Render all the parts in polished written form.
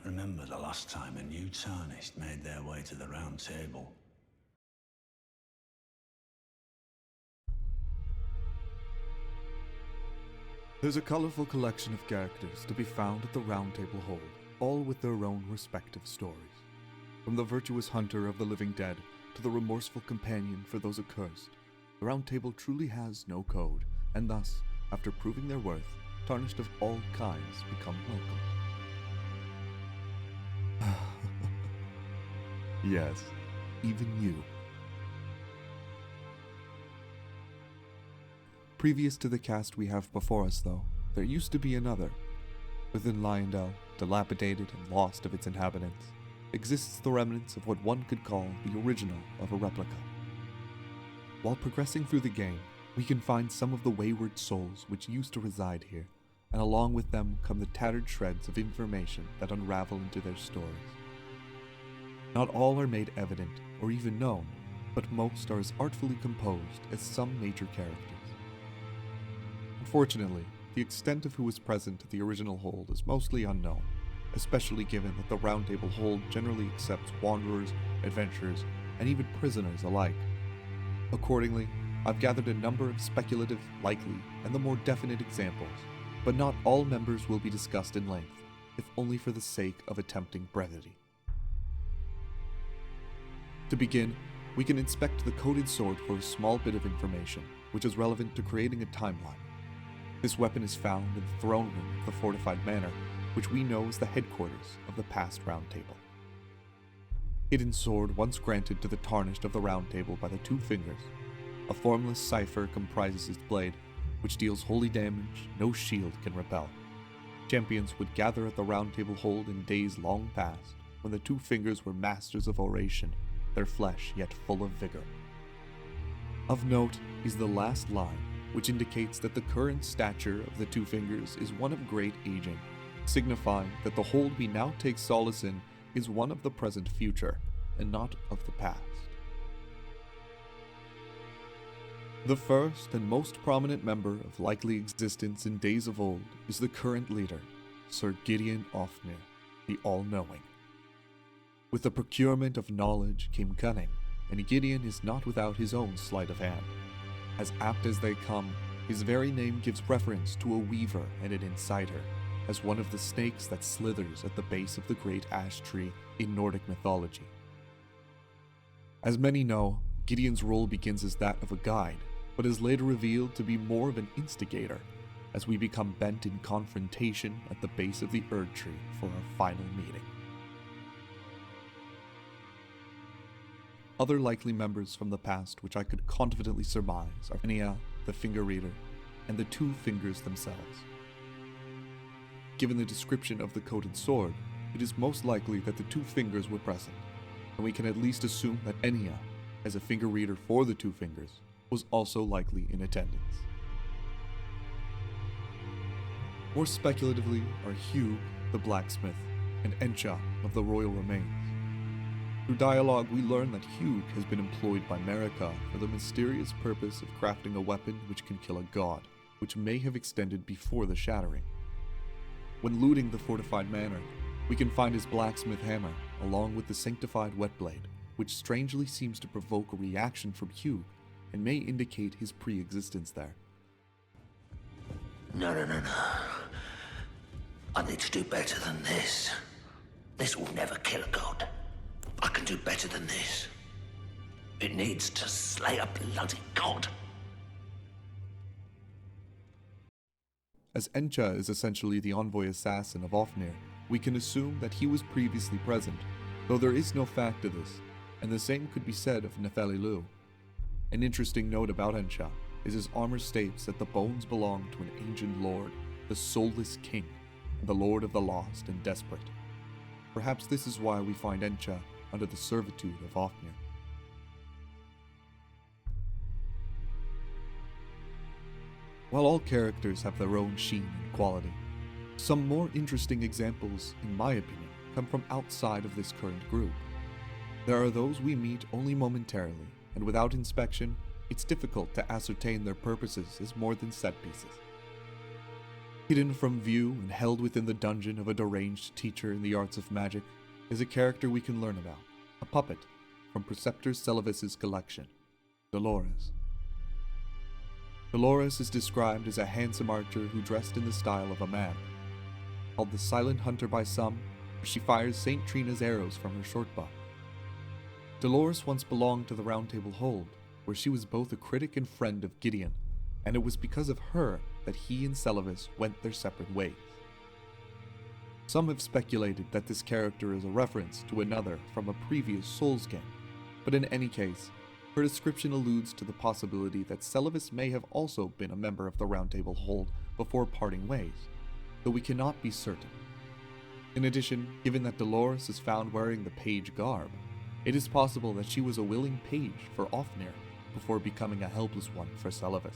remember the last time a new Tarnished made their way to the Round Table. There's a colourful collection of characters to be found at the Roundtable Hold, all with their own respective stories. From the virtuous hunter of the living dead to the remorseful companion for those accursed, the Roundtable truly has no code, and thus, after proving their worth, Tarnished of all kinds become welcome. Yes, even you. Previous to the cast we have before us, though, there used to be another. Within Lyondell, dilapidated and lost of its inhabitants, exists the remnants of what one could call the original of a replica. While progressing through the game, we can find some of the wayward souls which used to reside here, and along with them come the tattered shreds of information that unravel into their stories. Not all are made evident or even known, but most are as artfully composed as some major characters. Unfortunately, the extent of who was present at the original hold is mostly unknown, especially given that the Roundtable Hold generally accepts wanderers, adventurers, and even prisoners alike. Accordingly, I've gathered a number of speculative, likely, and the more definite examples, but not all members will be discussed in length, if only for the sake of attempting brevity. To begin, we can inspect the coded sword for a small bit of information, which is relevant to creating a timeline. This weapon is found in the throne room of the fortified manor, which we know is the headquarters of the past Round Table. Hidden sword once granted to the Tarnished of the Round Table by the Two Fingers. A formless cipher comprises its blade, which deals holy damage no shield can repel. Champions would gather at the Round Table Hold in days long past, when the Two Fingers were masters of oration, their flesh yet full of vigor. Of note is the last line, which indicates that the current stature of the Two Fingers is one of great aging, signifying that the hold we now take solace in is one of the present future, and not of the past. The first and most prominent member of likely existence in days of old is the current leader, Sir Gideon Ofnir, the All-Knowing. With the procurement of knowledge came cunning, and Gideon is not without his own sleight of hand. As apt as they come, his very name gives reference to a weaver and an insider, as one of the snakes that slithers at the base of the great ash tree in Nordic mythology. As many know, Gideon's role begins as that of a guide, but is later revealed to be more of an instigator, as we become bent in confrontation at the base of the Erd tree for our final meeting. Other likely members from the past which I could confidently surmise are Enya, the Finger Reader, and the Two Fingers themselves. Given the description of the coded sword, it is most likely that the Two Fingers were present, and we can at least assume that Enya, as a Finger Reader for the Two Fingers, was also likely in attendance. More speculatively are Hugh, the blacksmith, and Encha of the royal remains. Through dialogue, we learn that Hugh has been employed by Marika for the mysterious purpose of crafting a weapon which can kill a god, which may have extended before the Shattering. When looting the fortified manor, we can find his blacksmith hammer, along with the sanctified wet blade, which strangely seems to provoke a reaction from Hugh and may indicate his pre-existence there. No. I need to do better than this. This will never kill a god. I can do better than this. It needs to slay a bloody god. As Encha is essentially the envoy assassin of Ofnir, we can assume that he was previously present, though there is no fact to this, and the same could be said of Nefelilu. An interesting note about Encha is his armor states that the bones belong to an ancient lord, the soulless king, and the lord of the lost and desperate. Perhaps this is why we find Encha under the servitude of Ofnir. While all characters have their own sheen and quality, some more interesting examples, in my opinion, come from outside of this current group. There are those we meet only momentarily, and without inspection, it's difficult to ascertain their purposes as more than set pieces. Hidden from view and held within the dungeon of a deranged teacher in the arts of magic is a character we can learn about, a puppet from Preceptor Celivis's collection, Dolores. Dolores is described as a handsome archer who dressed in the style of a man. Called the Silent Hunter by some, she fires St. Trina's arrows from her short bow. Dolores once belonged to the Roundtable Hold, where she was both a critic and friend of Gideon, and it was because of her that he and Celivis went their separate ways. Some have speculated that this character is a reference to another from a previous Souls game, but in any case, her description alludes to the possibility that Celivis may have also been a member of the Roundtable Hold before parting ways, though we cannot be certain. In addition, given that Dolores is found wearing the page garb, it is possible that she was a willing page for Ofnir before becoming a helpless one for Celivis.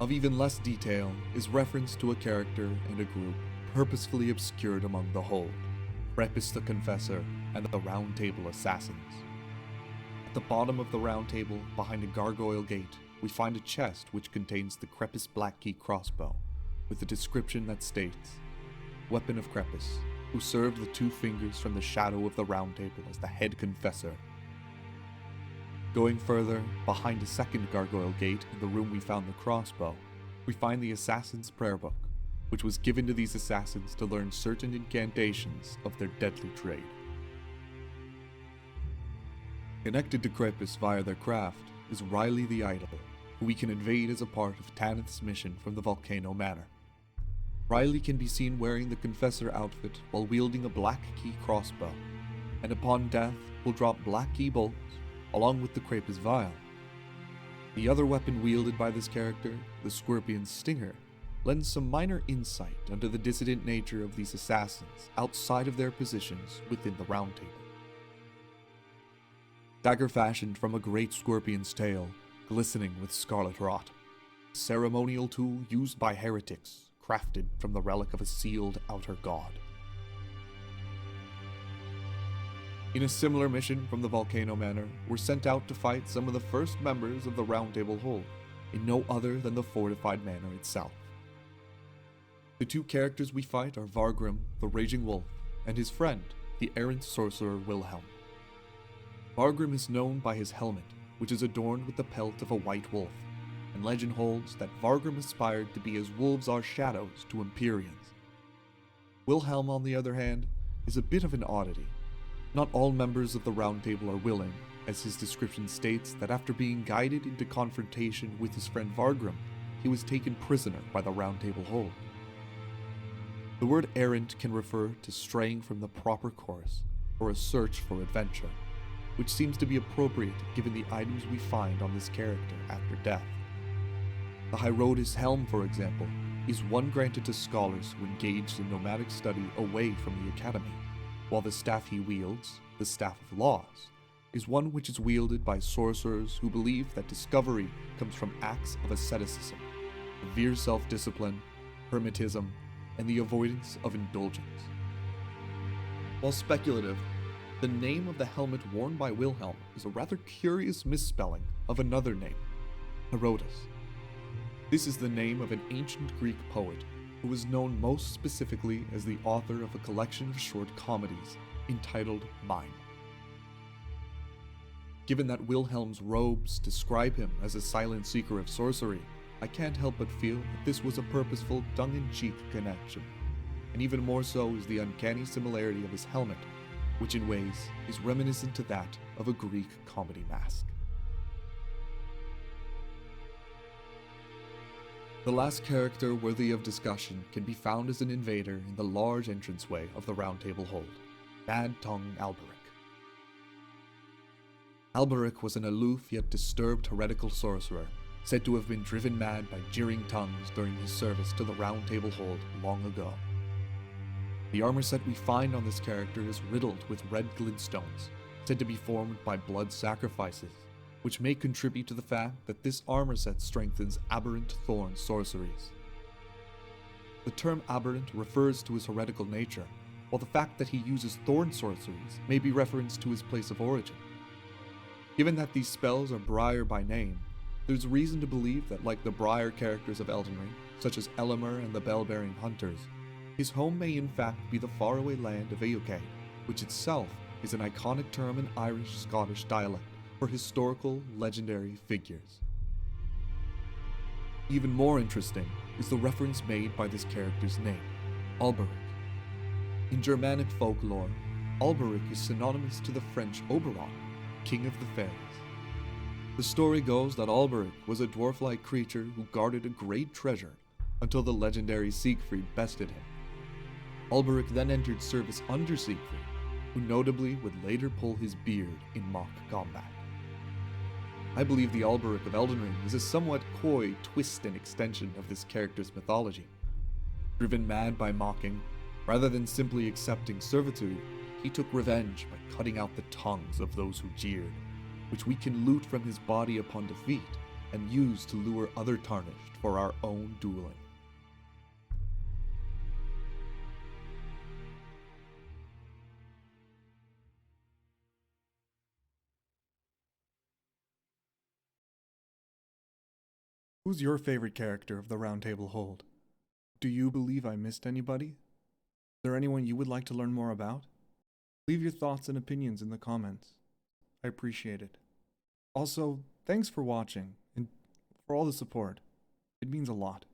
Of even less detail is reference to a character and a group purposefully obscured among the Hold, Crepus the Confessor and the Roundtable Assassins. At the bottom of the Roundtable, behind a gargoyle gate, we find a chest which contains the Crepus Blackkey crossbow, with a description that states, "Weapon of Crepus, who served the two fingers from the shadow of the Roundtable as the head confessor." Going further, behind a second gargoyle gate in the room we found the crossbow, we find the Assassin's Prayer Book, which was given to these assassins to learn certain incantations of their deadly trade. Connected to Crepus via their craft is Riley the Idol, who we can invade as a part of Tanith's mission from the Volcano Manor. Riley can be seen wearing the Confessor outfit while wielding a Black Key crossbow, and upon death will drop Black Key bolts along with the Crepus Vial. The other weapon wielded by this character, the Scorpion Stinger, lends some minor insight into the dissident nature of these assassins outside of their positions within the Roundtable. Dagger fashioned from a great scorpion's tail, glistening with scarlet rot. Ceremonial tool used by heretics, crafted from the relic of a sealed outer god. In a similar mission from the Volcano Manor, we're sent out to fight some of the first members of the Roundtable Hold, in no other than the fortified manor itself. The two characters we fight are Vargrim, the Raging Wolf, and his friend, the errant sorcerer Wilhelm. Vargrim is known by his helmet, which is adorned with the pelt of a white wolf, and legend holds that Vargrim aspired to be as wolves are shadows to Empyreans. Wilhelm, on the other hand, is a bit of an oddity. Not all members of the Roundtable are willing, as his description states that after being guided into confrontation with his friend Vargrim, he was taken prisoner by the Roundtable Hold. The word errant can refer to straying from the proper course, or a search for adventure, which seems to be appropriate given the items we find on this character after death. The Hierotis Helm, for example, is one granted to scholars who engaged in nomadic study away from the academy, while the staff he wields, the Staff of Laws, is one which is wielded by sorcerers who believe that discovery comes from acts of asceticism, severe self-discipline, hermetism, and the avoidance of indulgence. While speculative, the name of the helmet worn by Wilhelm is a rather curious misspelling of another name, Herodotus. This is the name of an ancient Greek poet who was known most specifically as the author of a collection of short comedies entitled Mime. Given that Wilhelm's robes describe him as a silent seeker of sorcery, I can't help but feel that this was a purposeful, tongue-in-cheek connection, and even more so is the uncanny similarity of his helmet, which in ways is reminiscent to that of a Greek comedy mask. The last character worthy of discussion can be found as an invader in the large entranceway of the Roundtable Hold, Mad Tongue Alberic. Alberic was an aloof yet disturbed heretical sorcerer, said to have been driven mad by jeering tongues during his service to the Roundtable Hold long ago. The armor set we find on this character is riddled with red glintstones, said to be formed by blood sacrifices, which may contribute to the fact that this armor set strengthens aberrant thorn sorceries. The term aberrant refers to his heretical nature, while the fact that he uses thorn sorceries may be reference to his place of origin. Given that these spells are Briar by name, There's reason to believe that, like the Briar characters of Elden Ring, such as Elemer and the Bell-bearing Hunters, his home may in fact be the faraway land of Eochaid, which itself is an iconic term in Irish-Scottish dialect for historical, legendary figures. Even more interesting is the reference made by this character's name, Alberic. In Germanic folklore, Alberic is synonymous to the French Oberon, king of the fairies. The story goes that Alberic was a dwarf-like creature who guarded a great treasure until the legendary Siegfried bested him. Alberic then entered service under Siegfried, who notably would later pull his beard in mock combat. I believe the Alberic of Elden Ring is a somewhat coy twist and extension of this character's mythology. Driven mad by mocking, rather than simply accepting servitude, he took revenge by cutting out the tongues of those who jeered, which we can loot from his body upon defeat and use to lure other tarnished for our own dueling. Who's your favorite character of the Roundtable Hold? Do you believe I missed anybody? Is there anyone you would like to learn more about? Leave your thoughts and opinions in the comments. I appreciate it. Also, thanks for watching and for all the support. It means a lot.